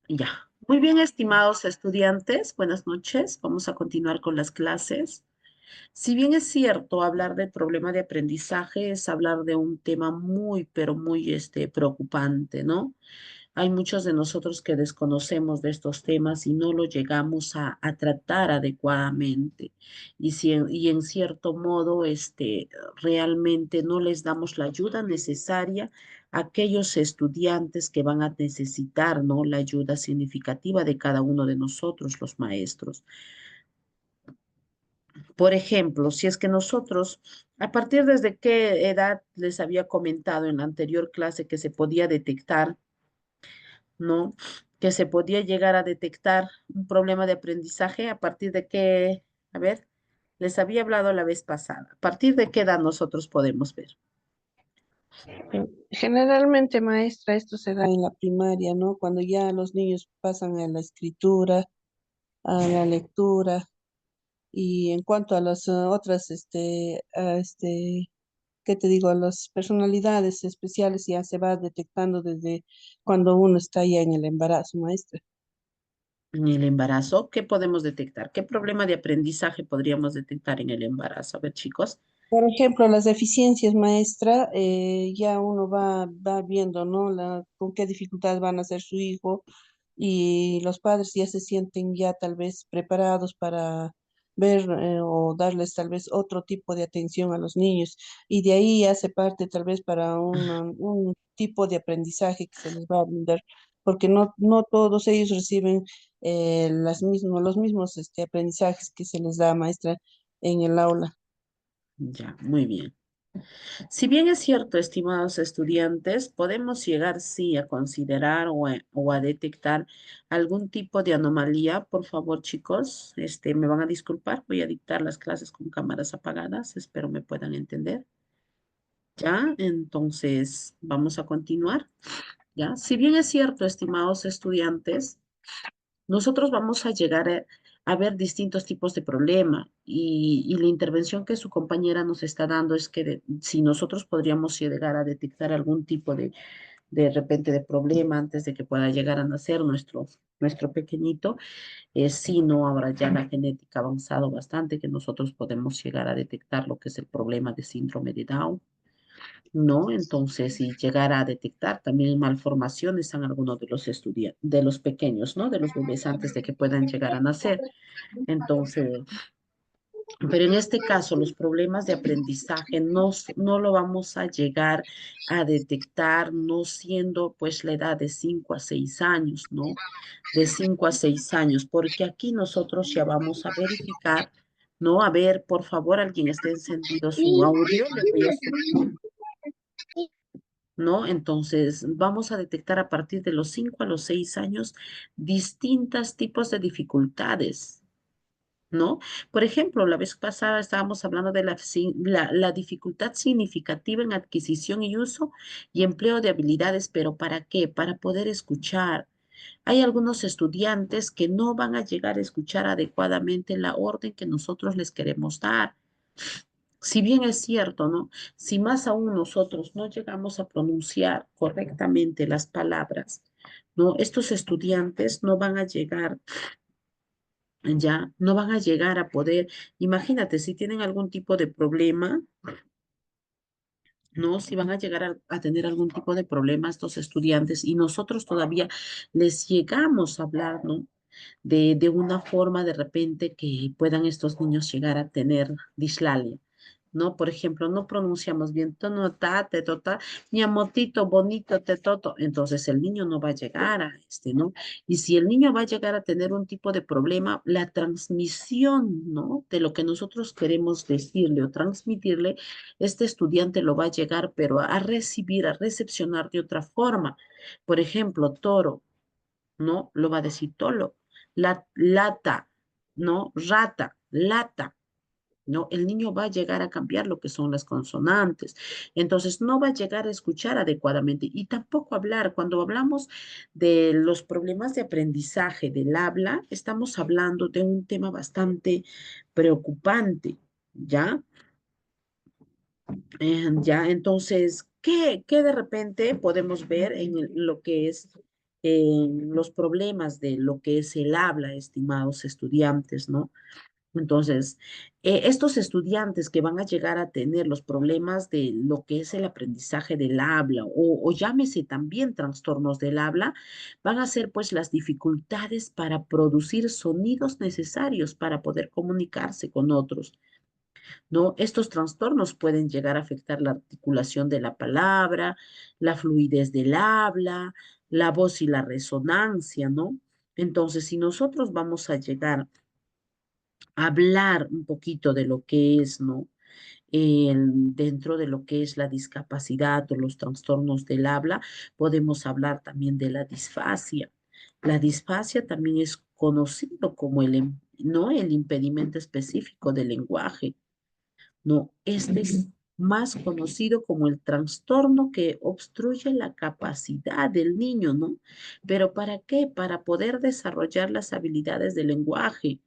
Ya. Muy bien, estimados estudiantes, buenas noches. Vamos a continuar con las clases. Si bien es cierto, hablar del problema de aprendizaje es hablar de un tema muy, pero muy preocupante, ¿no? Hay muchos de nosotros que desconocemos de estos temas y no lo llegamos a tratar adecuadamente. Y en cierto modo, realmente no les damos la ayuda necesaria a aquellos estudiantes que van a necesitar, ¿no? La ayuda significativa de cada uno de nosotros, los maestros. Por ejemplo, si es que nosotros, a partir desde qué edad les había comentado en la anterior clase que se podía detectar, ¿no? Que se podía llegar a detectar un problema de aprendizaje a partir de qué, a ver, les había hablado la vez pasada, a partir de qué edad nosotros podemos ver. Generalmente, maestra, esto se da en la primaria, ¿no? Cuando ya los niños pasan a la escritura, a la lectura, y en cuanto a las otras, ¿qué te digo? A las personalidades especiales ya se va detectando desde cuando uno está ya en el embarazo, maestra. En el embarazo, ¿qué podemos detectar? ¿Qué problema de aprendizaje podríamos detectar en el embarazo? A ver, chicos. Por ejemplo, las deficiencias, maestra, ya uno va viendo, ¿no? Con qué dificultades van a ser su hijo y los padres ya se sienten ya tal vez preparados para ver o darles tal vez otro tipo de atención a los niños y de ahí hace parte tal vez para un tipo de aprendizaje que se les va a brindar, porque no todos ellos reciben los mismos aprendizajes que se les da, maestra, en el aula. Ya, muy bien. Si bien es cierto, estimados estudiantes, podemos llegar sí a considerar o a detectar algún tipo de anomalía. Por favor, chicos, me van a disculpar, voy a dictar las clases con cámaras apagadas, espero me puedan entender. Ya, entonces vamos a continuar. Ya, si bien es cierto, estimados estudiantes, nosotros vamos a llegar a ver distintos tipos de problema y la intervención que su compañera nos está dando es que si nosotros podríamos llegar a detectar algún tipo de repente de problema antes de que pueda llegar a nacer nuestro pequeñito, si no, ahora ya la genética ha avanzado bastante, que nosotros podemos llegar a detectar lo que es el problema de síndrome de Down. ¿No? Entonces, si llegara a detectar también malformaciones en algunos de los estudiantes, de los pequeños, ¿no? De los bebés antes de que puedan llegar a nacer. Entonces, pero en este caso, los problemas de aprendizaje no lo vamos a llegar a detectar, no siendo pues la edad de 5 a 6 años, ¿no? De 5 a 6 años, porque aquí nosotros ya vamos a verificar, ¿no? A ver, por favor, alguien esté encendido su audio, le voy a subir. ¿No? Entonces, vamos a detectar a partir de los 5 a los 6 años distintos tipos de dificultades, ¿no? Por ejemplo, la vez pasada estábamos hablando de la dificultad significativa en adquisición y uso y empleo de habilidades, pero ¿para qué? Para poder escuchar. Hay algunos estudiantes que no van a llegar a escuchar adecuadamente la orden que nosotros les queremos dar. Si bien es cierto, ¿no? Si más aún nosotros no llegamos a pronunciar correctamente las palabras, ¿no? Estos estudiantes no van a llegar, ya, no van a llegar a poder, imagínate, si tienen algún tipo de problema, ¿no? Si van a llegar a tener algún tipo de problema estos estudiantes y nosotros todavía les llegamos a hablar, ¿no? De una forma de repente que puedan estos niños llegar a tener dislalia. ¿No? Por ejemplo, no pronunciamos bien tono, ta, te, tota, mi amotito, bonito, te, toto. Entonces el niño no va a llegar a ¿no? Y si el niño va a llegar a tener un tipo de problema, la transmisión, ¿no? De lo que nosotros queremos decirle o transmitirle, este estudiante lo va a llegar, pero a recibir, a recepcionar de otra forma. Por ejemplo, toro, ¿no? Lo va a decir tolo. Lata, ¿no? Rata, lata. ¿No? El niño va a llegar a cambiar lo que son las consonantes. Entonces, no va a llegar a escuchar adecuadamente y tampoco hablar. Cuando hablamos de los problemas de aprendizaje del habla, estamos hablando de un tema bastante preocupante, ¿ya? Ya, entonces, ¿qué de repente podemos ver en lo que es los problemas de lo que es el habla, estimados estudiantes, ¿no? Entonces, estos estudiantes que van a llegar a tener los problemas de lo que es el aprendizaje del habla o llámese también trastornos del habla, van a ser pues las dificultades para producir sonidos necesarios para poder comunicarse con otros, ¿no? Estos trastornos pueden llegar a afectar la articulación de la palabra, la fluidez del habla, la voz y la resonancia, ¿no? Entonces, si nosotros vamos a llegar hablar un poquito de lo que es, ¿no? Dentro de lo que es la discapacidad o los trastornos del habla, podemos hablar también de la disfasia. La disfasia también es conocido como no el impedimento específico del lenguaje, no, este es más conocido como el trastorno que obstruye la capacidad del niño, ¿no? Pero ¿para qué? Para poder desarrollar las habilidades del lenguaje,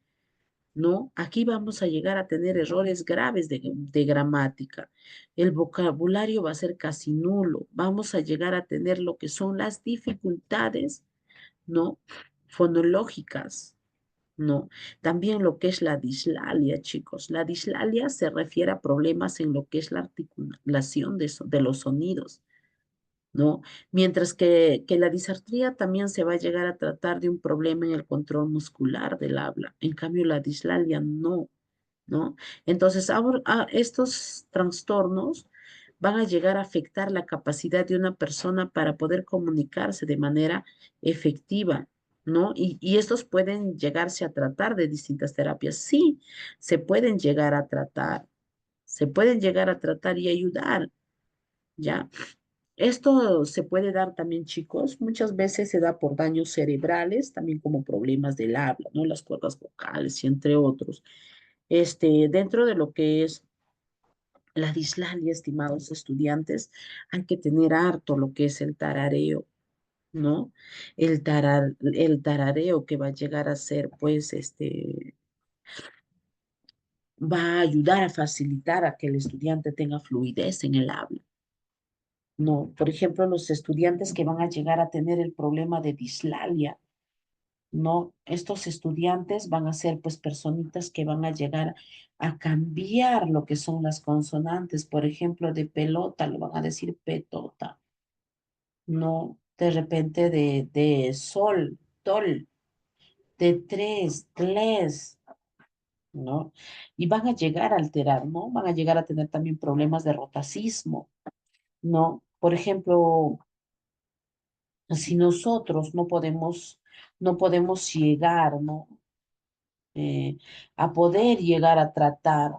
¿no? Aquí vamos a llegar a tener errores graves de gramática. El vocabulario va a ser casi nulo. Vamos a llegar a tener lo que son las dificultades, ¿no? Fonológicas, ¿no? También lo que es la dislalia, chicos. La dislalia se refiere a problemas en lo que es la articulación de los sonidos, ¿no? Mientras que la disartría también se va a llegar a tratar de un problema en el control muscular del habla. En cambio, la dislalia no, ¿no? Entonces, ahora, estos trastornos van a llegar a afectar la capacidad de una persona para poder comunicarse de manera efectiva, ¿no? Y estos pueden llegarse a tratar de distintas terapias. Sí, se pueden llegar a tratar, se pueden llegar a tratar y ayudar, ¿ya? Esto se puede dar también, chicos, muchas veces se da por daños cerebrales, también como problemas del habla, ¿no? Las cuerdas vocales y entre otros. Dentro de lo que es la dislalia, estimados estudiantes, hay que tener harto lo que es el tarareo, ¿no? El tarareo que va a llegar a ser, pues, va a ayudar a facilitar a que el estudiante tenga fluidez en el habla. No, por ejemplo, los estudiantes que van a llegar a tener el problema de dislalia, ¿no? Estos estudiantes van a ser pues personitas que van a llegar a cambiar lo que son las consonantes. Por ejemplo, de pelota lo van a decir petota, ¿no? De repente de sol, tol, de tres, tles, ¿no? Y van a llegar a alterar, ¿no? Van a llegar a tener también problemas de rotacismo, ¿no? Por ejemplo, si nosotros no podemos llegar, ¿no? eh, a poder llegar a tratar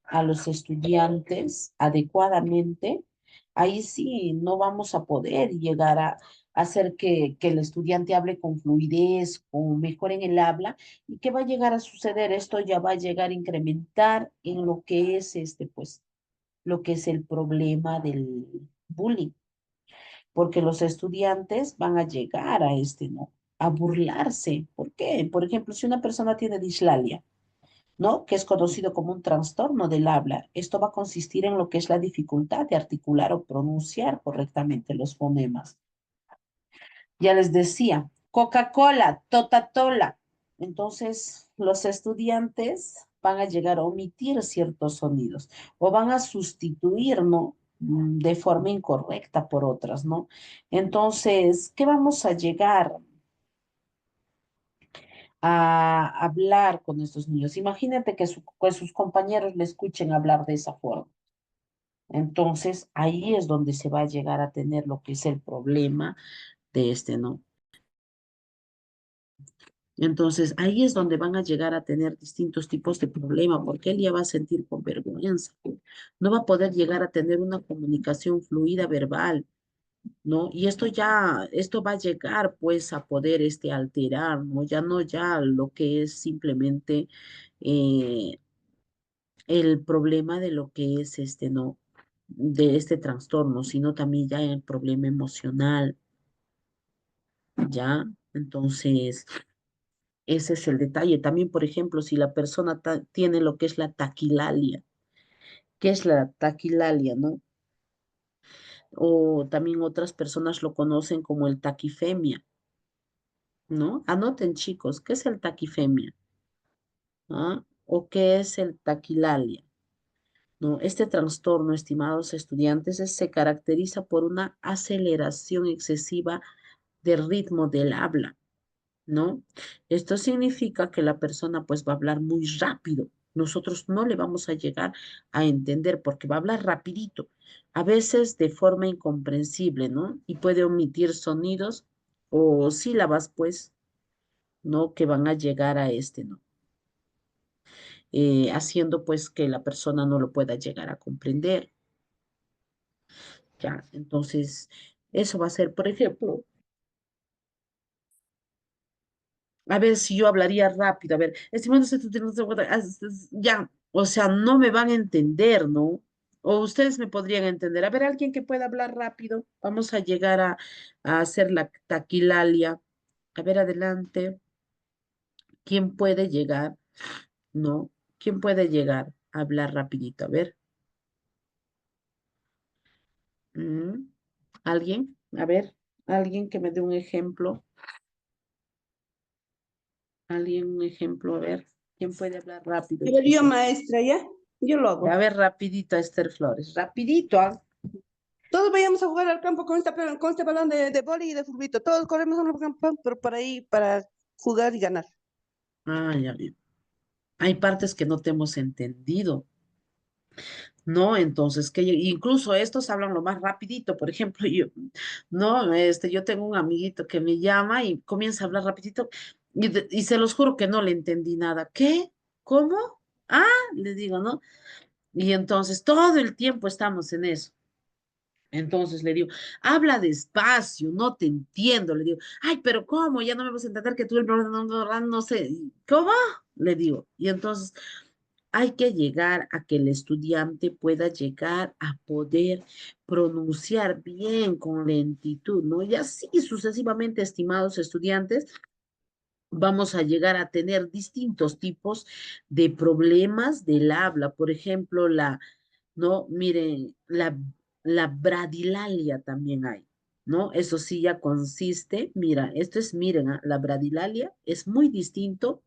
a los estudiantes adecuadamente, ahí sí no vamos a poder llegar a hacer que el estudiante hable con fluidez o mejor en el habla. ¿Y qué va a llegar a suceder? Esto ya va a llegar a incrementar en lo que es pues, lo que es el problema del bullying, porque los estudiantes van a llegar a ¿no? A burlarse. ¿Por qué? Por ejemplo, si una persona tiene dislalia, ¿no? Que es conocido como un trastorno del habla. Esto va a consistir en lo que es la dificultad de articular o pronunciar correctamente los fonemas. Ya les decía, Coca-Cola, Totatola. Entonces, los estudiantes van a llegar a omitir ciertos sonidos o van a sustituir, ¿no? De forma incorrecta por otras, ¿no? Entonces, ¿qué vamos a llegar a hablar con estos niños? Imagínate que sus compañeros le escuchen hablar de esa forma. Entonces, ahí es donde se va a llegar a tener lo que es el problema de ¿no? Entonces, ahí es donde van a llegar a tener distintos tipos de problema, porque él ya va a sentir con vergüenza. No va a poder llegar a tener una comunicación fluida verbal, ¿no? Y esto va a llegar pues a poder alterar, ¿no? Ya no ya lo que es simplemente eh, el problema de lo que es ¿no? De este trastorno, sino también ya el problema emocional, ¿ya? Entonces, ese es el detalle. También, por ejemplo, si la persona tiene lo que es la taquilalia, ¿qué es la taquilalia, no? O también otras personas lo conocen como el taquifemia. ¿no? Anoten, chicos, ¿qué es el taquifemia? ¿Ah? ¿O qué es el taquilalia? ¿No? Este trastorno, estimados estudiantes, se caracteriza por una aceleración excesiva del ritmo del habla, ¿no? Esto significa que la persona pues va a hablar muy rápido. Nosotros no le vamos a llegar a entender porque va a hablar rapidito, a veces de forma incomprensible, ¿no? Y puede omitir sonidos o sílabas, pues, ¿no? Que van a llegar a este, ¿no? Haciendo pues que la persona no lo pueda llegar a comprender, ¿ya? Entonces, eso va a ser, por ejemplo, a ver si yo hablaría rápido, a ver, estimando usted, ya, o sea, no me van a entender, ¿no? O ustedes me podrían entender. A ver, alguien que pueda hablar rápido, vamos a llegar a hacer la taquilalia. A ver, adelante, ¿quién puede llegar? ¿No? ¿Quién puede llegar a hablar rapidito? A ver, ¿mm? ¿Alguien? A ver, alguien que me dé un ejemplo. ¿Alguien un ejemplo? A ver, ¿quién puede hablar rápido, A ver, yo chicos? maestra, ¿ya? Yo lo A hago. ver, rapidito, Esther Flores. Rapidito, ¿ah? Todos vayamos a jugar al campo con este balón de boli y de fulbito. Todos corremos al campo, pero para ahí, para jugar y ganar. Ah, ya vi. Hay partes que no te hemos entendido, ¿no? Entonces, que incluso estos hablan lo más rapidito. Por ejemplo, yo, no, yo tengo un amiguito que me llama y comienza a hablar rapidito y se los juro que no le entendí nada. ¿Qué? ¿Cómo? Ah, le digo, ¿no? Y entonces todo el tiempo estamos en eso. Entonces le digo, habla despacio, no te entiendo. Le digo, ay, pero ¿cómo? Ya no me vas a entender que tú el problema no sé. ¿Cómo? Le digo. Y entonces hay que llegar a que el estudiante pueda llegar a poder pronunciar bien con lentitud, ¿no? Y así sucesivamente, estimados estudiantes, vamos a llegar a tener distintos tipos de problemas del habla. Por ejemplo, ¿no? Miren, la bradilalia también hay, ¿no? Eso sí ya consiste, mira, miren, la bradilalia es muy distinto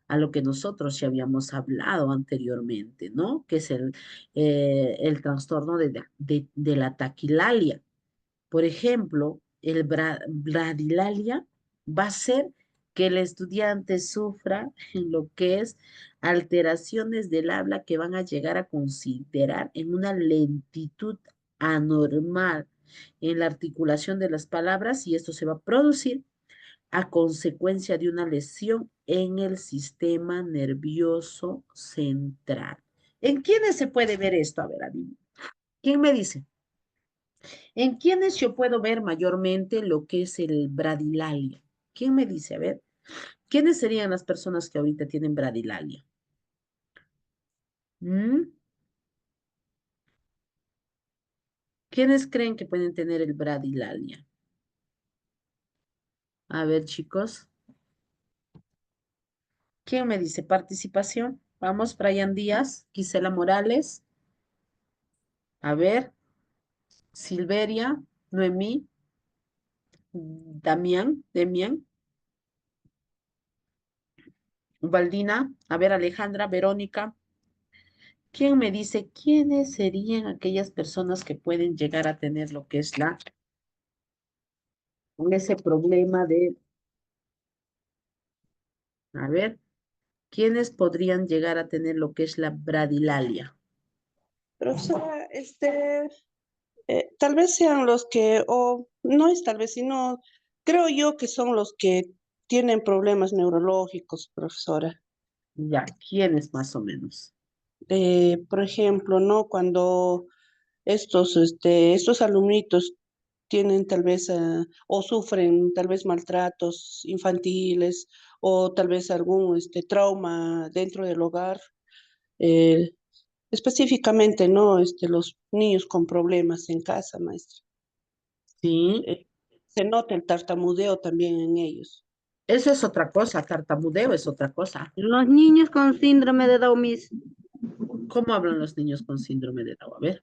a lo que nosotros ya habíamos hablado anteriormente, ¿no? Que es el trastorno de la taquilalia. Por ejemplo, el bradilalia va a ser que el estudiante sufra en lo que es alteraciones del habla que van a llegar a considerar en una lentitud anormal en la articulación de las palabras y esto se va a producir a consecuencia de una lesión en el sistema nervioso central. ¿En quiénes se puede ver esto? A ver, adivina. ¿Quién me dice? ¿En quiénes yo puedo ver mayormente lo que es el bradilalia? ¿Quién me dice? A ver, ¿quiénes serían las personas que ahorita tienen bradilalia? ¿Mm? ¿Quiénes creen que pueden tener el bradilalia? A ver, chicos, ¿quién me dice participación? Vamos, Brian Díaz, Gisela Morales, a ver, Silveria, Noemí, Demián, Valdina, a ver, Alejandra, Verónica. ¿Quién me dice quiénes serían aquellas personas que pueden llegar a tener lo que es ese problema de, a ver, quiénes podrían llegar a tener lo que es la bradilalia? Profesora, tal vez sean los que, o no es tal vez, sino creo yo que son los que tienen problemas neurológicos, profesora. Ya, ¿quiénes más o menos? Por ejemplo, ¿no? Cuando estos alumnitos tienen tal vez o sufren tal vez maltratos infantiles o tal vez algún trauma dentro del hogar, eh, específicamente, ¿no? Los niños con problemas en casa, maestra. Sí, Eh, Se nota el tartamudeo también en ellos. eso es otra cosa, tartamudeo es otra cosa. Los niños con síndrome de Down, Miss. ¿Cómo hablan los niños con síndrome de Down? A ver,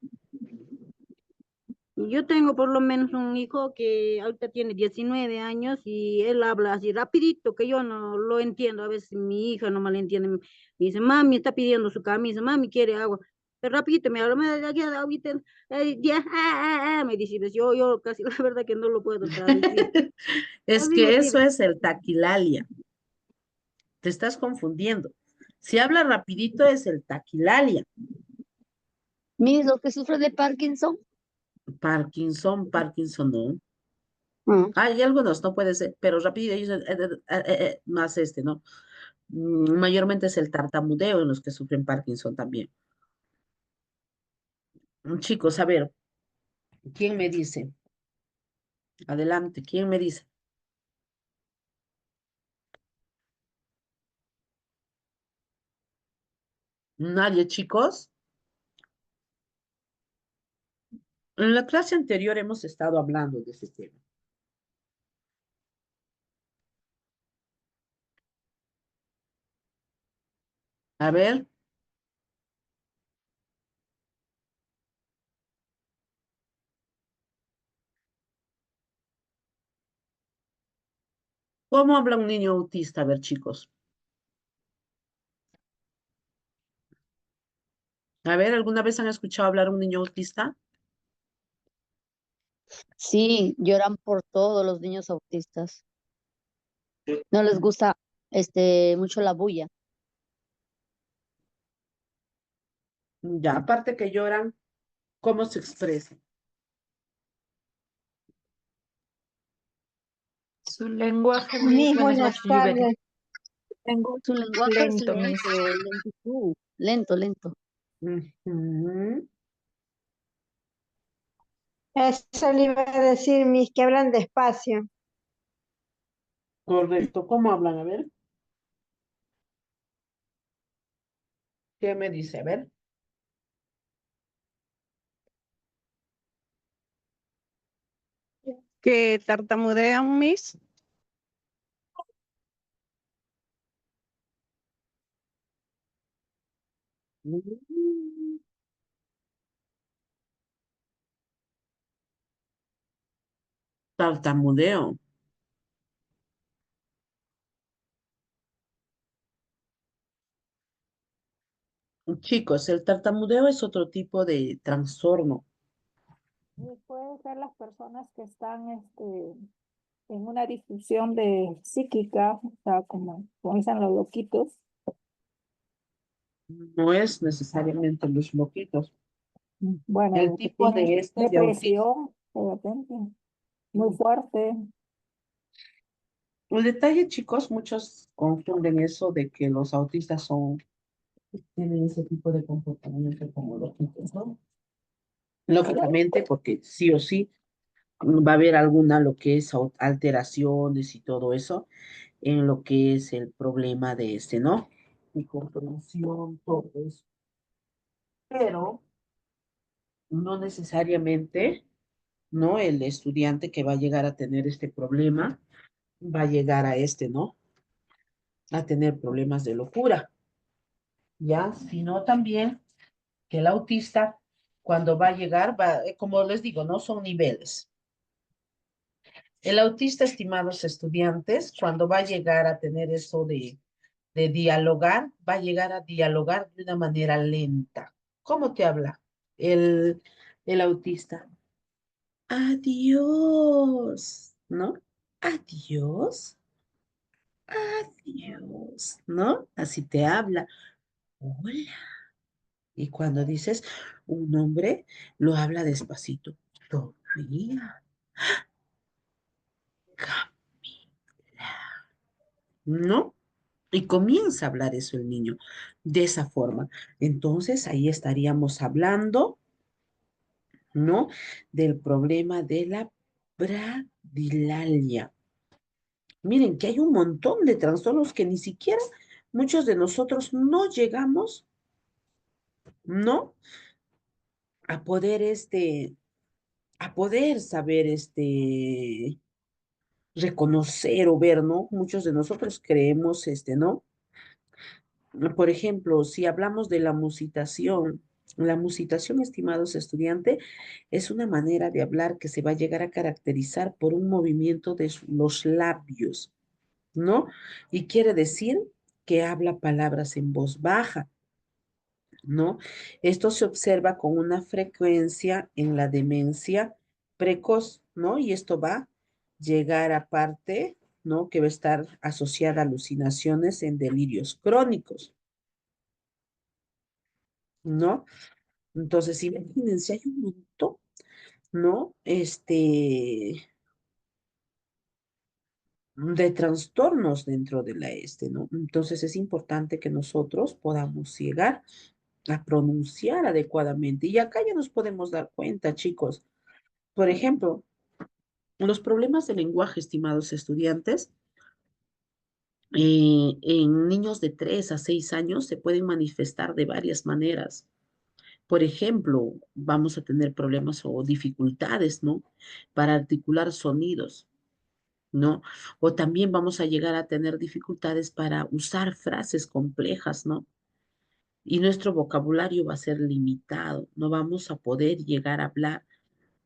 Yo tengo por lo menos un hijo que ahorita tiene 19 años y él habla así rapidito, que yo no lo entiendo. A veces mi hija no me lo entiende. Me dice, mami, está pidiendo su camisa, mami, quiere agua. Pero rapidito me habla, ya, ahorita, ya, me dice, pues yo casi la verdad que no lo puedo traducir. Es Yo digo, que sí, eso es el taquilalia. Te estás confundiendo. Si habla rapidito es el taquilalia. Mis, los que sufren de Parkinson. Parkinson no. Mm. Hay algunos, no puede ser, pero rápido ellos, más ¿no? Mayormente es el tartamudeo en los que sufren Parkinson también. Chicos, a ver, ¿quién me dice? Adelante, ¿quién me dice? Nadie, chicos. En la clase anterior hemos estado hablando de ese tema. A ver, ¿cómo habla un niño autista? A ver, chicos. A ver, ¿alguna vez han escuchado hablar a un niño autista? Sí, lloran por todos los niños autistas. No les gusta mucho la bulla. Ya, aparte que lloran, ¿cómo se expresan? Su lenguaje, Mis, bueno, es buenas bachillerato. tardes. Lenguaje Su lenguaje es lento, mis. lento, lentitud, lento, lento. Ujú. Eso le iba a decir, mis que hablan despacio. Correcto, ¿cómo hablan? A ver, ¿qué me dice? A ver. Que tartamudean, mis. Mm, Tartamudeo. Chicos, el tartamudeo es otro tipo de trastorno. Y puede ser las personas que están en una disfunción de psíquica, o sea, como dicen los loquitos. No es necesariamente los loquitos. El Bueno, que tipo tienen de este de autismo. depresión, de repente, muy fuerte. El detalle, chicos, muchos confunden eso de que los autistas tienen ese tipo de comportamiento como loquitos, ¿no? Lógicamente, porque sí o sí va a haber alguna lo que es alteraciones y todo eso en lo que es el problema de ¿no? Y comprensión, todo eso. Pero no necesariamente, ¿no? El estudiante que va a llegar a tener este problema va a llegar a ¿no? A tener problemas de locura, ¿ya? Sino también que el autista, cuando va a llegar, como les digo, no son niveles. El autista, estimados estudiantes, cuando va a llegar a tener eso de dialogar, va a llegar a dialogar de una manera lenta. ¿Cómo te habla el autista? Adiós, ¿no? Adiós, adiós, ¿no? Así te habla. Hola. Y cuando dices un nombre, lo habla despacito. Sofía, ¿no? Y comienza a hablar eso el niño de esa forma. Entonces ahí estaríamos hablando, ¿no? Del problema de la bradilalia. Miren que hay un montón de trastornos que ni siquiera muchos de nosotros no llegamos, ¿no? A poder a poder saber reconocer o ver, ¿no? Muchos de nosotros creemos ¿no? Por ejemplo, si hablamos de la musitación, La musitación, estimados estudiantes, es una manera de hablar que se va a llegar a caracterizar por un movimiento de los labios, ¿no? Y quiere decir que habla palabras en voz baja, ¿no? Esto se observa con una frecuencia en la demencia precoz, ¿no? Y esto va a llegar aparte, ¿no? Que va a estar asociada a alucinaciones en delirios crónicos, ¿no? Entonces, imagínense, hay un montón, ¿no? De trastornos dentro de la ¿no? Entonces es importante que nosotros podamos llegar a pronunciar adecuadamente. Y acá ya nos podemos dar cuenta, chicos. Por ejemplo, los problemas de lenguaje, estimados estudiantes, en niños de 3 a 6 años se pueden manifestar de varias maneras. Por ejemplo, vamos a tener problemas o dificultades, ¿no? Para articular sonidos, ¿no? O también vamos a llegar a tener dificultades para usar frases complejas, ¿no? Y nuestro vocabulario va a ser limitado, no vamos a poder llegar a hablar,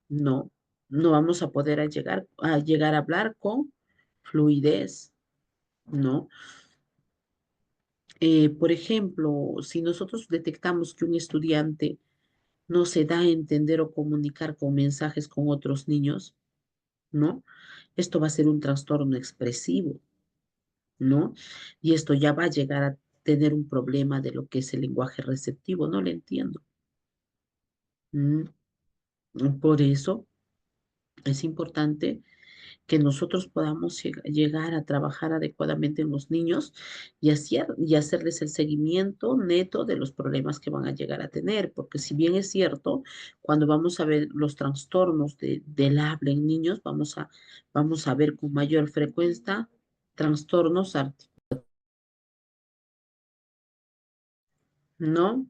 no, no vamos a poder llegar a hablar con fluidez, ¿no? Por ejemplo, si nosotros detectamos que un estudiante no se da a entender o comunicar con mensajes con otros niños, ¿no? Esto va a ser un trastorno expresivo, ¿no? Y esto ya va a llegar a tener un problema de lo que es el lenguaje receptivo, no le entiendo. Mm, Por eso es importante que nosotros podamos llegar a trabajar adecuadamente en los niños y hacerles el seguimiento neto de los problemas que van a llegar a tener, porque si bien es cierto, cuando vamos a ver los trastornos del habla en niños, vamos a ver con mayor frecuencia trastornos, ¿no?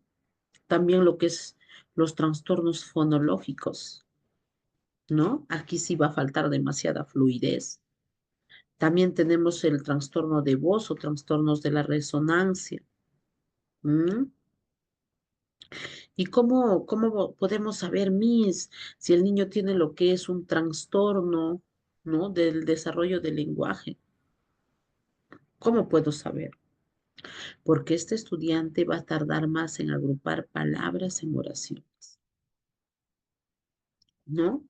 También lo que es los trastornos fonológicos, ¿no? Aquí sí va a faltar demasiada fluidez. También tenemos el trastorno de voz o trastornos de la resonancia. ¿Mm? ¿Y cómo podemos saber, Miss, si el niño tiene lo que es un trastorno, ¿no? Del desarrollo del lenguaje? ¿Cómo puedo saber? Porque este estudiante va a tardar más en agrupar palabras en oraciones, ¿no?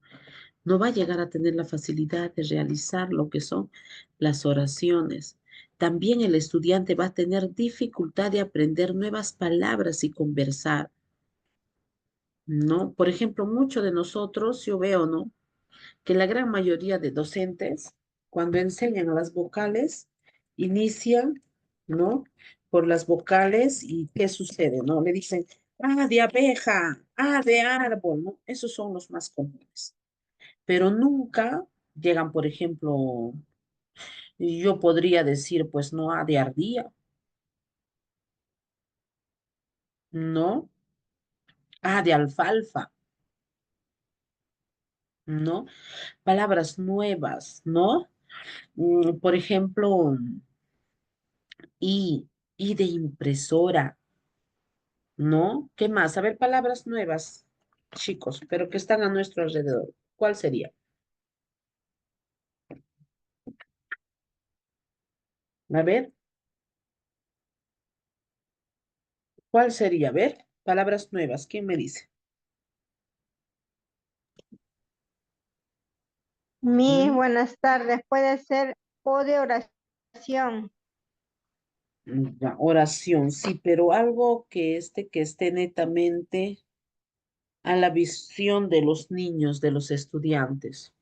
No va a llegar a tener la facilidad de realizar lo que son las oraciones. También el estudiante va a tener dificultad de aprender nuevas palabras y conversar, ¿no? Por ejemplo, muchos de nosotros, yo veo, ¿no? Que la gran mayoría de docentes, cuando enseñan las vocales, inician, ¿no? Por las vocales y ¿qué sucede, no? Le dicen, de abeja, de árbol, ¿no? Esos son los más comunes. Pero nunca llegan, por ejemplo, yo podría decir, pues no, de ardía, ¿no? De alfalfa, ¿no? Palabras nuevas, ¿no? Por ejemplo, y, y de impresora, ¿no? ¿Qué más? A ver, palabras nuevas, chicos, pero que están a nuestro alrededor. ¿Cuál sería? A ver, ¿cuál sería? A ver, palabras nuevas, ¿quién me dice? ¿Mm? Buenas tardes. Puede ser o de oración. Ya, oración, sí, pero algo que esté netamente a la visión de los niños, de los estudiantes.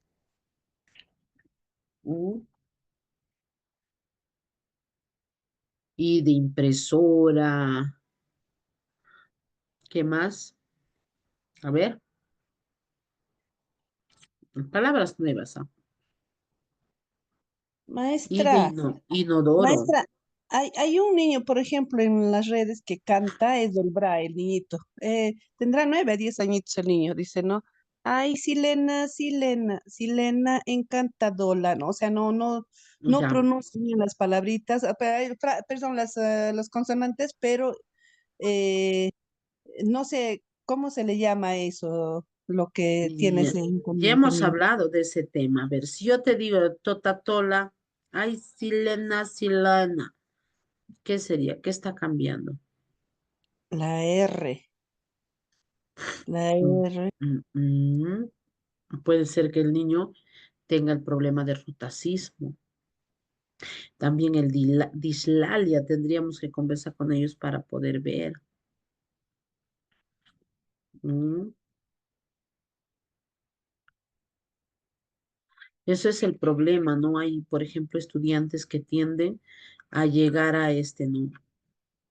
¿Mm? Y de impresora, ¿qué más? A ver, palabras nuevas, ¿ah? Y de Maestra, inodoro. maestra, hay un niño, por ejemplo, en las redes que canta, es del BRA, el niñito. Tendrá 9 a 10 añitos el niño, dice, ¿no? Ay, Silena, Silena, Silena encantadora, ¿no? O sea, no Ya, pronuncia bien las palabritas, perdón, las consonantes, pero eh, no sé, ¿cómo se le llama eso, lo que tiene Ya, ese ya inconveniente hemos niño? hablado de ese tema. A ver, si yo te digo totatola, ay, silena, silena, ¿qué sería? ¿Qué está cambiando? La R, la Mm, R. mm. Puede ser que el niño tenga el problema de rutacismo. También el dislalia, tendríamos que conversar con ellos para poder ver. Mm. Eso es el problema, ¿no? Hay, por ejemplo, estudiantes que tienden a llegar a ¿no?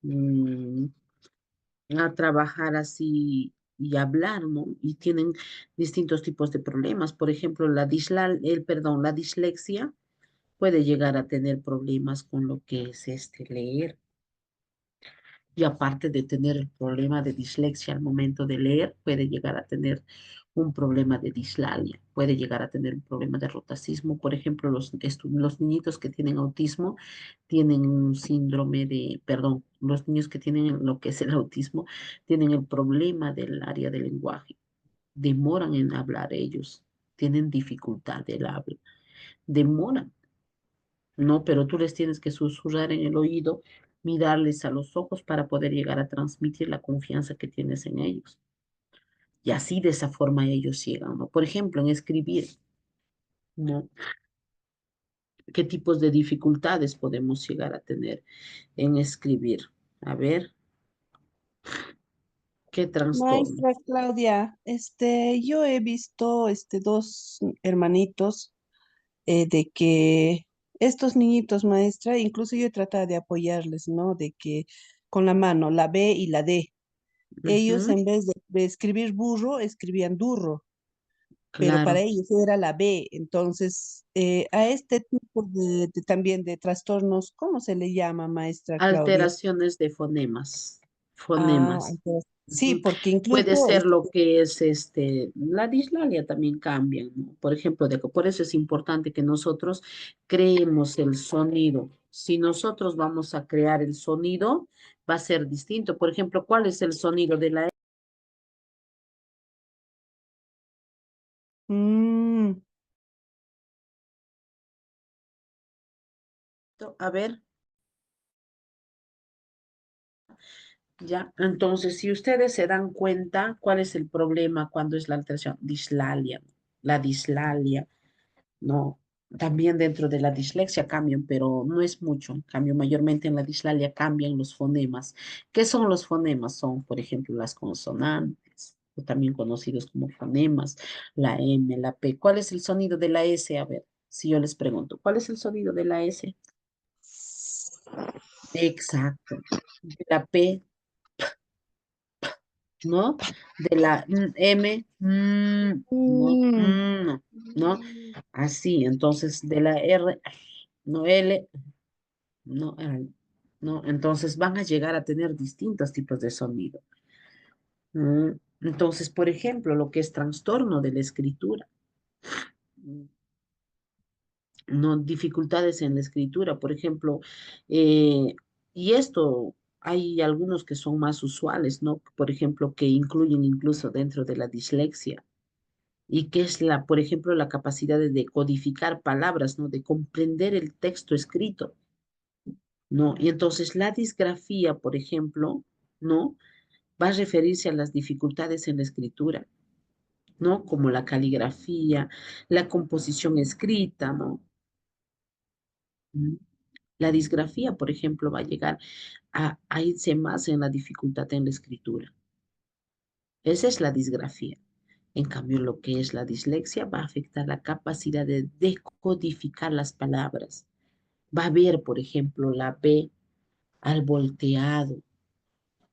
Mm, a trabajar así y hablar, ¿no? Y tienen distintos tipos de problemas. Por ejemplo, la dislexia puede llegar a tener problemas con lo que es leer. Y aparte de tener el problema de dislexia al momento de leer, puede llegar a tener un problema de dislalia, puede llegar a tener un problema de rotacismo. Por ejemplo, los niñitos que tienen autismo tienen un síndrome perdón, los niños que tienen lo que es el autismo tienen el problema del área del lenguaje, demoran en hablar ellos, tienen dificultad del habla, demoran. No, pero tú les tienes que susurrar en el oído, mirarles a los ojos para poder llegar a transmitir la confianza que tienes en ellos. Y así de esa forma ellos llegan, ¿no? Por ejemplo, en escribir, ¿no? ¿Qué tipos de dificultades podemos llegar a tener en escribir? A ver, ¿qué trastorno? Maestra Claudia, yo he visto dos hermanitos de que estos niñitos, maestra, incluso yo he tratado de apoyarles, ¿no? De que con la mano, la B y la D, ellos Ujú, en vez de escribir burro, escribían durro, pero para claro, ellos era la B. Entonces, a este tipo también de trastornos, ¿cómo se le llama, maestra Claudia? alteraciones de fonemas, Ah, fonemas. entonces, sí, Ujú. porque Puede incluso ser lo que es la dislalia también cambia, ¿no? Por ejemplo, por eso es importante que nosotros creemos el sonido. Si nosotros vamos a crear el sonido, va a ser distinto. Por ejemplo, ¿cuál es el sonido de la E? mm, A ver, ya. Entonces, si ustedes se dan cuenta, ¿cuál es el problema cuando es la alteración? Dislalia, la dislalia. ¿No? También dentro de la dislexia cambian, pero no es mucho. En cambio, mayormente en la dislalia cambian los fonemas. ¿Qué son los fonemas? Son, por ejemplo, las consonantes, o también conocidos como fonemas, la M, la P. ¿Cuál es el sonido de la S? A ver, si yo les pregunto, ¿cuál es el sonido de la S? Exacto. De la P, ¿no? De la M, no, mm, no, ¿no? Así, entonces de la R, no L, no, no, entonces van a llegar a tener distintos tipos de sonido. Mm, Entonces, por ejemplo, lo que es trastorno de la escritura, mm, no dificultades en la escritura, por ejemplo, y esto hay algunos que son más usuales, ¿no? Por ejemplo, que incluyen incluso dentro de la dislexia y que es por ejemplo, la capacidad de decodificar palabras, ¿no? De comprender el texto escrito, ¿no? Y entonces la disgrafía, por ejemplo, ¿no? Va a referirse a las dificultades en la escritura, ¿no? Como la caligrafía, la composición escrita, ¿no? Mm. La disgrafía, por ejemplo, va a llegar a irse más en la dificultad en la escritura. Esa es la disgrafía. En cambio, lo que es la dislexia va a afectar la capacidad de decodificar las palabras. Va a ver, por ejemplo, la B al volteado,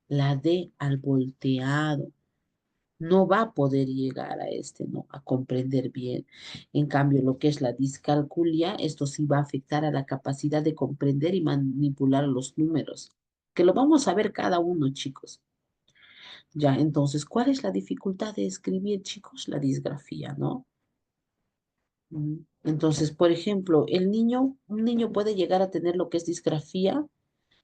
la D al volteado. No va a poder llegar a ¿no? A comprender bien. En cambio, lo que es la discalculia, esto sí va a afectar a la capacidad de comprender y manipular los números, que lo vamos a ver cada uno, chicos. Ya, entonces, ¿cuál es la dificultad de escribir, chicos? La disgrafía, ¿no? Entonces, por ejemplo, un niño puede llegar a tener lo que es disgrafía,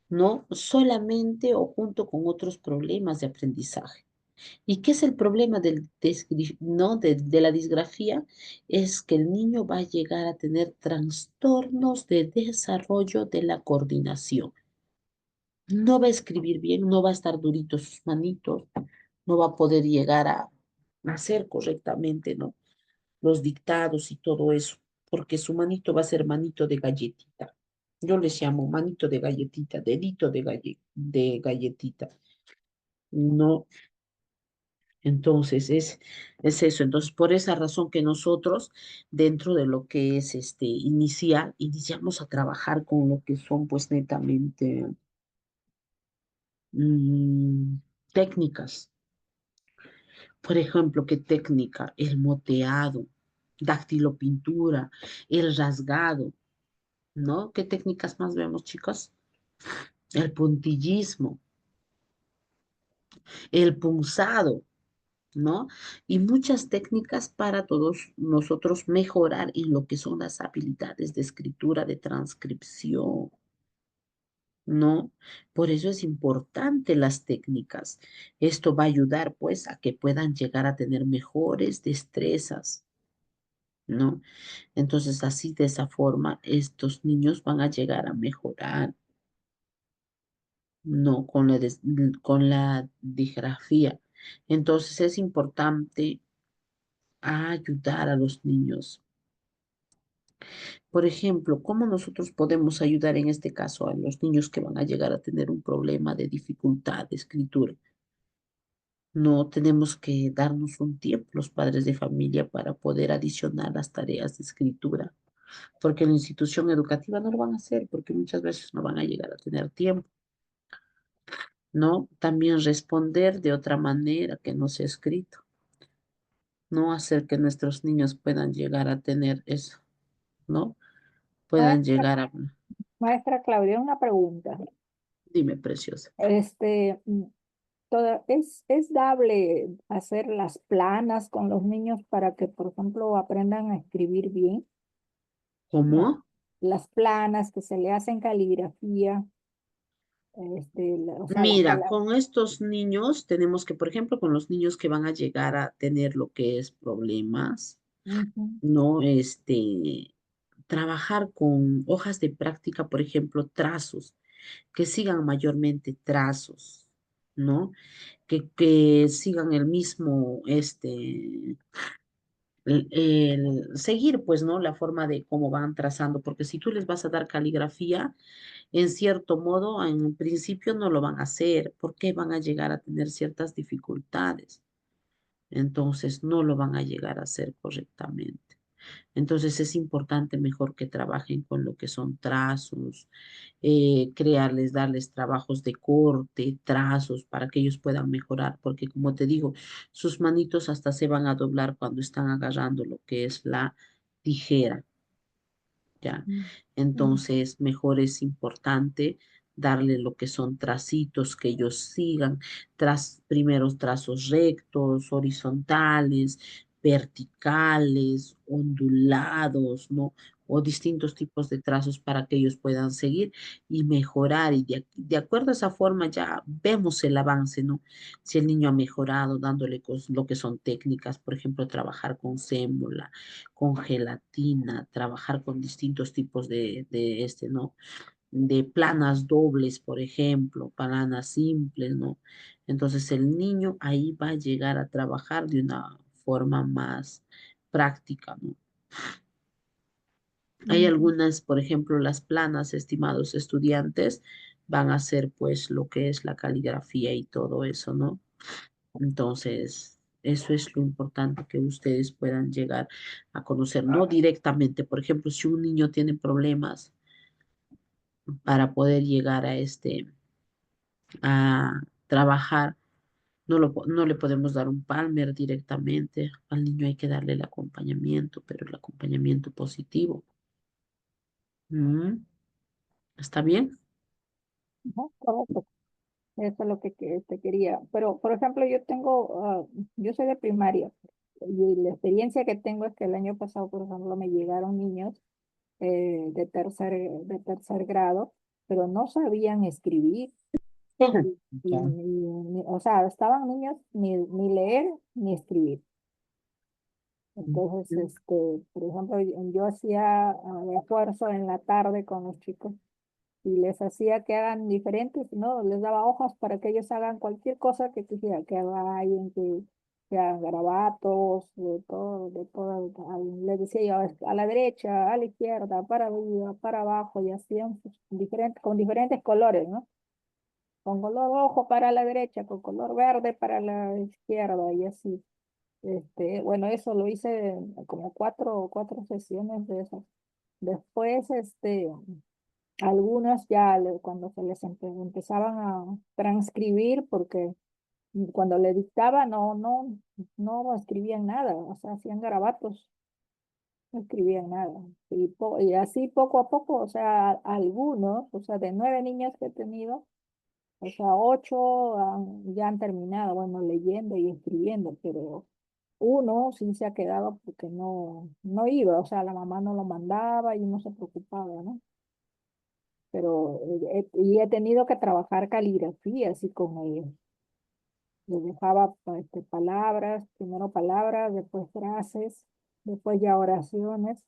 ¿no? Solamente o junto con otros problemas de aprendizaje. ¿Y qué es el problema no, de la disgrafía? Es que el niño va a llegar a tener trastornos de desarrollo de la coordinación. No va a escribir bien, no va a estar durito sus manitos, no va a poder llegar a hacer correctamente, ¿no? Los dictados y todo eso, porque su manito va a ser manito de galletita. Yo les llamo manito de galletita, dedito de galletita. No, entonces es eso. Entonces, por esa razón que nosotros, dentro de lo que es iniciamos a trabajar con lo que son, pues, netamente mm, técnicas. Por ejemplo, ¿qué técnica? El moteado, dactilopintura, el rasgado, ¿no? ¿Qué técnicas más vemos, chicos? El puntillismo, el punzado, ¿no? Y muchas técnicas para todos nosotros mejorar en lo que son las habilidades de escritura, de transcripción, ¿no? Por eso es importante las técnicas. Esto va a ayudar, pues, a que puedan llegar a tener mejores destrezas, ¿no? Entonces, así de esa forma, estos niños van a llegar a mejorar, ¿no? Con la disgrafía. Entonces, es importante ayudar a los niños. Por ejemplo, ¿cómo nosotros podemos ayudar en este caso a los niños que van a llegar a tener un problema de dificultad de escritura? No tenemos que darnos un tiempo los padres de familia para poder adicionar las tareas de escritura, porque en la institución educativa no lo van a hacer, porque muchas veces no van a llegar a tener tiempo, ¿no? También responder de otra manera que no sea escrito, no hacer que nuestros niños puedan llegar a tener eso, ¿no? Puedan Maestra, llegar a... maestra Claudia, una pregunta. Dime, preciosa. Este, ¿es dable hacer las planas con los niños para que, por ejemplo, aprendan a escribir bien? ¿Cómo? Las planas que se le hacen caligrafía, o sea, las Mira, palabras. con estos niños tenemos que, por ejemplo, con los niños que van a llegar a tener lo que es problemas, ¿no? Trabajar con hojas de práctica, por ejemplo, trazos, que sigan mayormente trazos, ¿no? Que sigan el mismo, seguir, pues, ¿no? La forma de cómo van trazando, porque si tú les vas a dar caligrafía, en cierto modo, en principio no lo van a hacer, porque van a llegar a tener ciertas dificultades. Entonces, no lo van a llegar a hacer correctamente. Entonces, es importante mejor que trabajen con lo que son trazos, crearles, darles trabajos de corte, trazos, para que ellos puedan mejorar, porque como te digo, sus manitos hasta se van a doblar cuando están agarrando lo que es la tijera. ¿Ya? Entonces, mejor es importante darle lo que son tracitos que ellos sigan, primeros trazos rectos, horizontales, verticales, ondulados, ¿no? O distintos tipos de trazos para que ellos puedan seguir y mejorar. Y de acuerdo a esa forma ya vemos el avance, ¿no? Si el niño ha mejorado dándole lo que son técnicas, por ejemplo, trabajar con sémola, con gelatina, trabajar con distintos tipos ¿no? De planas dobles, por ejemplo, planas simples, ¿no? Entonces el niño ahí va a llegar a trabajar de una forma más práctica, ¿no? Hay algunas, por ejemplo, las planas, estimados estudiantes, van a hacer pues lo que es la caligrafía y todo eso, ¿no? Entonces, eso es lo importante que ustedes puedan llegar a conocer, no directamente. Por ejemplo, si un niño tiene problemas para poder llegar a trabajar, no le podemos dar un Palmer directamente. Al niño hay que darle el acompañamiento, pero el acompañamiento positivo. Mm, ¿Está bien? Ajá, correcto. Eso es lo que te quería. Pero, por ejemplo, yo soy de primaria y la experiencia que tengo es que el año pasado, por ejemplo, me llegaron niños de tercer grado, pero no sabían escribir. Ya. O sea, estaban niños ni leer ni escribir. Entonces, Ujú. por ejemplo, yo hacía esfuerzo en la tarde con los chicos y les hacía que hagan diferentes, ¿no? Les daba hojas para que ellos hagan cualquier cosa que quisieran, que vayan, que hagan garabatos, de todo. Les decía yo, a la derecha, a la izquierda, para arriba, para abajo, y hacían con diferentes colores, ¿no? Con color rojo para la derecha, con color verde para la izquierda, y así. Bueno, eso lo hice como cuatro sesiones de eso. Después, algunos ya cuando se les empezaban a transcribir, porque cuando le dictaba no escribían nada, o sea, hacían garabatos, no escribían nada. Y así poco a poco, o sea, algunos, o sea, de 9 niños que he tenido, o sea, 8 ya han terminado, bueno, leyendo y escribiendo, pero uno sí se ha quedado porque no iba, o sea, la mamá no lo mandaba y no se preocupaba, ¿no? Pero y he tenido que trabajar caligrafía así con ellos. Les dejaba palabras, primero palabras, después frases, después ya oraciones,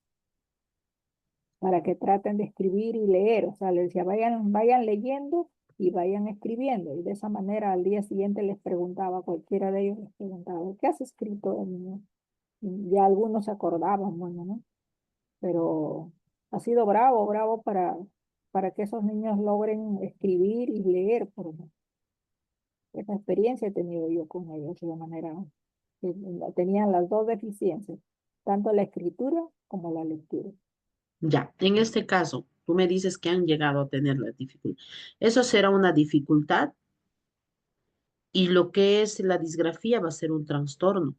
para que traten de escribir y leer. O sea, les decía, vayan leyendo y vayan escribiendo. Y de esa manera al día siguiente les preguntaba, cualquiera de ellos les preguntaba, ¿qué has escrito, niño? Y ya algunos se acordaban, bueno, ¿no? Pero ha sido bravo, bravo para que esos niños logren escribir y leer, por ejemplo. Esa experiencia he tenido yo con ellos de manera que tenían las dos deficiencias, tanto la escritura como la lectura. Ya, en este caso, tú me dices que han llegado a tener la dificultad. Eso será una dificultad y lo que es la disgrafía va a ser un trastorno,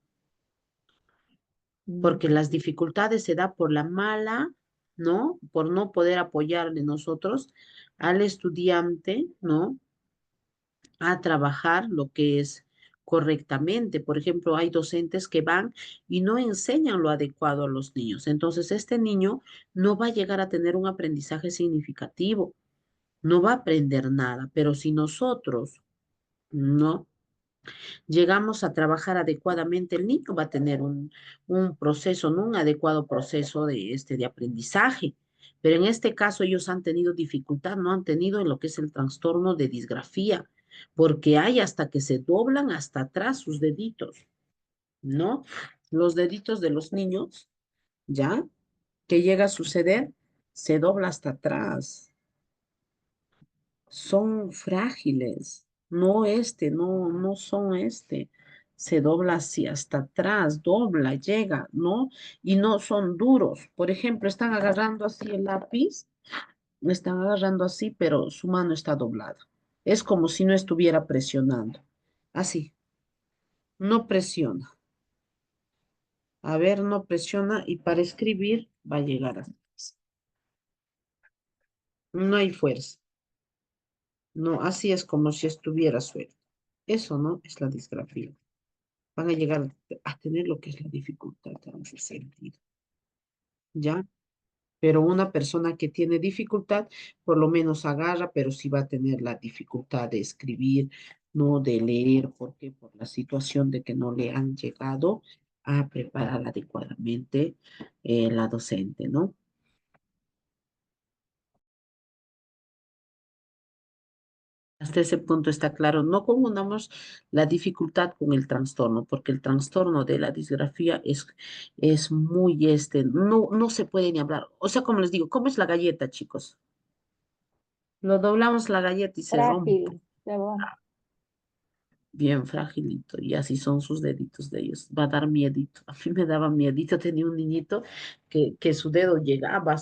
Mm. porque las dificultades se da por la mala, ¿no? Por no poder apoyarle nosotros al estudiante, ¿no? A trabajar lo que es correctamente. Por ejemplo, hay docentes que van y no enseñan lo adecuado a los niños. Entonces, este niño no va a llegar a tener un aprendizaje significativo, no va a aprender nada, pero si nosotros no llegamos a trabajar adecuadamente, el niño va a tener un proceso, no un adecuado proceso de aprendizaje. Pero en este caso ellos han tenido dificultad, no han tenido lo que es el trastorno de disgrafía, porque hay hasta que se doblan hasta atrás sus deditos, ¿no? Los deditos de los niños, ¿ya? Que llega a suceder, se dobla hasta atrás. Son frágiles, no son se dobla así hasta atrás, dobla, llega, ¿no? Y no son duros. Por ejemplo, están agarrando así el lápiz, están agarrando así, pero su mano está doblada. Es como si no estuviera presionando. Así, no presiona. A ver, no presiona y para escribir va a llegar así. No hay fuerza. No, así es como si estuviera suelto. Eso no es la disgrafía. Van a llegar a tener lo que es la dificultad en ese sentido, ¿ya? Pero una persona que tiene dificultad, por lo menos agarra, pero sí va a tener la dificultad de escribir, no de leer, ¿por qué? Por la situación de que no le han llegado a preparar adecuadamente la docente, ¿no? Hasta ese punto está claro. No confundamos la dificultad con el trastorno, porque el trastorno de la disgrafía es muy no se puede ni hablar. O sea, como les digo, ¿cómo es la galleta, chicos? Lo doblamos la galleta y se rompe. Frágil, pero Bien fragilito, y así son sus deditos de ellos. Va a dar miedito. A mí me daba miedito. Tenía un niñito que su dedo llegaba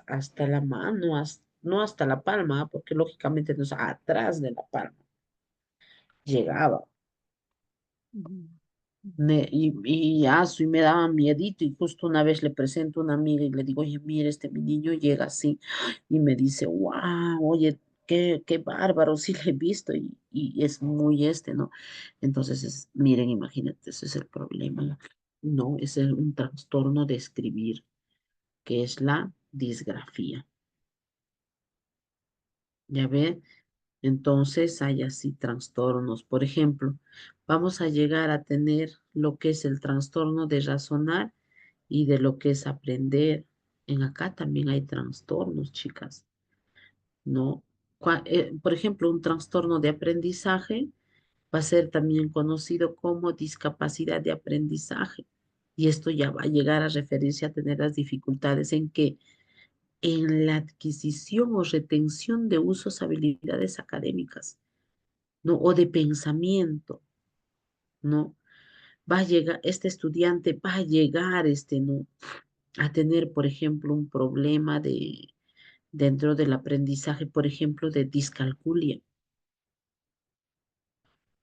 hasta la mano, no hasta la palma, porque lógicamente no es atrás de la palma. Llegaba. ujú, Y me daba miedito y justo una vez le presento a una amiga y le digo, oye, mire, mi niño llega así y me dice, wow, oye, qué bárbaro, sí le he visto y es muy ¿no? Entonces, miren, imagínate, ese es el problema, ¿no? Es un trastorno de escribir, que es la disgrafía, ¿ya ve? Entonces hay así trastornos. Por ejemplo, vamos a llegar a tener lo que es el trastorno de razonar y de lo que es aprender. En acá también hay trastornos, chicas, ¿no? Por ejemplo, un trastorno de aprendizaje va a ser también conocido como discapacidad de aprendizaje. Y esto ya va a llegar a referirse a tener las dificultades en que en la adquisición o retención de usos, habilidades académicas, ¿no? O de pensamiento, ¿no? Va a llegar, este estudiante va a llegar, ¿no? A tener, por ejemplo, un problema dentro del aprendizaje, por ejemplo, de discalculia,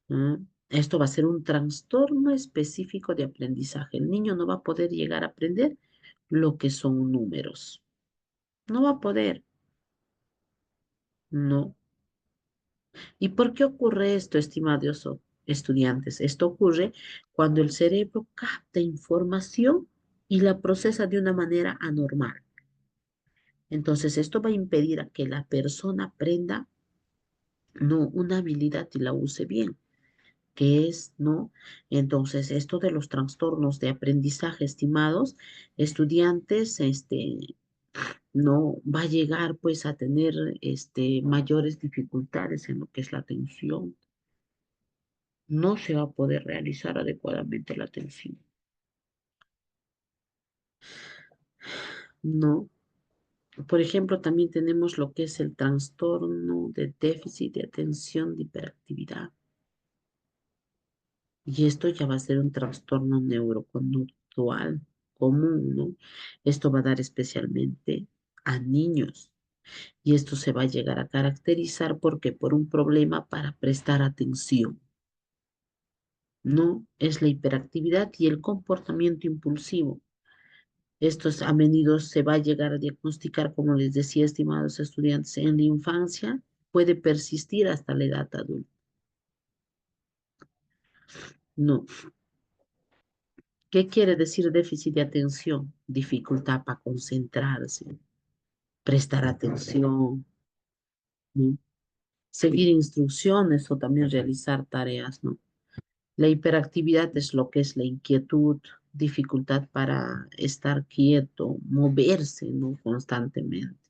¿no? Esto va a ser un trastorno específico de aprendizaje. El niño no va a poder llegar a aprender lo que son números. No va a poder, no. ¿Y por qué ocurre esto, estimados estudiantes? Esto ocurre cuando el cerebro capta información y la procesa de una manera anormal. Entonces, esto va a impedir a que la persona aprenda, no, una habilidad y la use bien, que es, ¿no? Entonces, esto de los trastornos de aprendizaje, estimados estudiantes, no va a llegar pues a tener, mayores dificultades en lo que es la atención. No se va a poder realizar adecuadamente la atención. No. Por ejemplo, también tenemos lo que es el trastorno de déficit de atención de hiperactividad. Y esto ya va a ser un trastorno neuroconductual común, ¿no? Esto va a dar especialmente a niños. Y esto se va a llegar a caracterizar porque por un problema para prestar atención. No es la hiperactividad y el comportamiento impulsivo. Estos a menudo se va a llegar a diagnosticar, como les decía, estimados estudiantes, en la infancia, puede persistir hasta la edad adulta. No. ¿Qué quiere decir déficit de atención? Dificultad para concentrarse, prestar atención, ¿no? Seguir instrucciones o también realizar tareas, ¿no? La hiperactividad es lo que es la inquietud, dificultad para estar quieto, moverse, ¿no? Constantemente.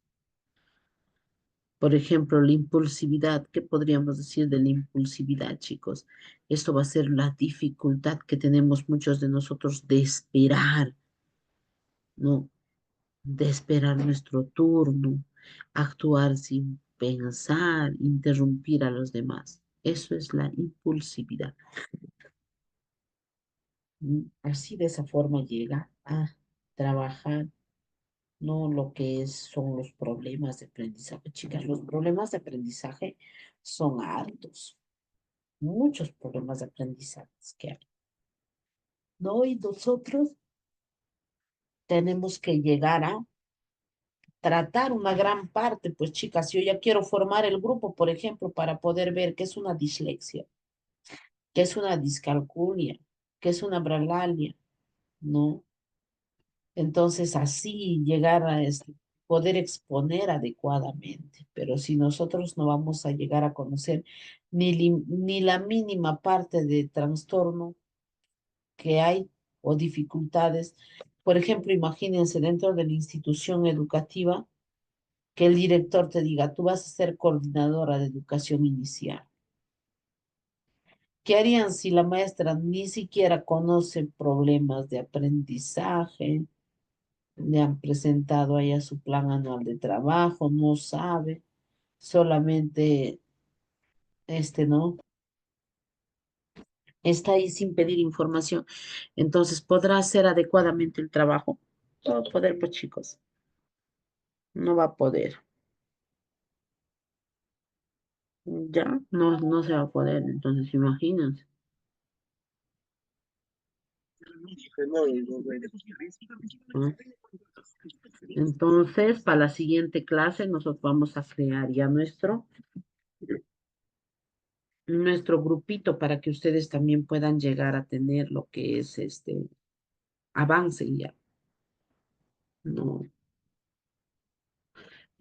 Por ejemplo, la impulsividad. ¿Qué podríamos decir de la impulsividad, chicos? Esto va a ser la dificultad que tenemos muchos de nosotros de esperar, ¿no? De esperar nuestro turno, actuar sin pensar, interrumpir a los demás. Eso es la impulsividad. Así de esa forma llega a trabajar, no lo que son los problemas de aprendizaje. Chicas, los problemas de aprendizaje son hartos, muchos problemas de aprendizaje que hay. ¿No? Y nosotros tenemos que llegar a tratar una gran parte, pues chicas, yo ya quiero formar el grupo, por ejemplo, para poder ver qué es una dislexia, qué es una discalculia, qué es una bralalia, ¿no? Entonces, así llegar a poder exponer adecuadamente. Pero si nosotros no vamos a llegar a conocer ni la mínima parte de trastorno que hay o dificultades, por ejemplo, imagínense dentro de la institución educativa que el director te diga, tú vas a ser coordinadora de educación inicial. ¿Qué harían si la maestra ni siquiera conoce problemas de aprendizaje? Le han presentado allá su plan anual de trabajo, no sabe, solamente ¿no? Está ahí sin pedir información. Entonces, ¿podrá hacer adecuadamente el trabajo? No va a poder, pues chicos, no va a poder. Ya, no se va a poder. Entonces, imagínense. ¿No? Entonces, para la siguiente clase, nosotros vamos a crear ya nuestro grupito para que ustedes también puedan llegar a tener lo que es avance ya. No.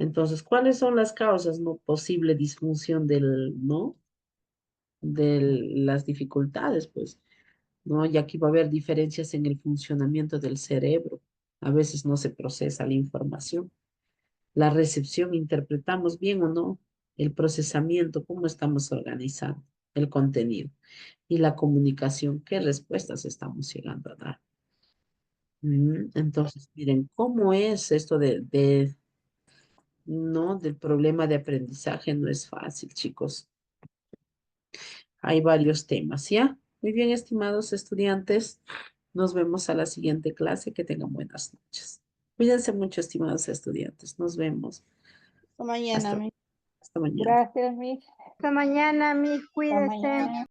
Entonces, ¿cuáles son las causas? No posible disfunción ¿no? De las dificultades, pues, ¿no? Y aquí va a haber diferencias en el funcionamiento del cerebro. A veces no se procesa la información. La recepción, interpretamos bien o no. El procesamiento, cómo estamos organizando el contenido. Y la comunicación, qué respuestas estamos llegando a dar. Entonces, miren, ¿cómo es esto no, del problema de aprendizaje? No es fácil, chicos. Hay varios temas, ¿ya? Muy bien, estimados estudiantes. Nos vemos a la siguiente clase. Que tengan buenas noches. Cuídense mucho, estimados estudiantes. Nos vemos. Hasta mañana, Hasta, mi. hasta mañana. Gracias, Miss. Hasta mañana, mis, Hasta cuídese. mañana.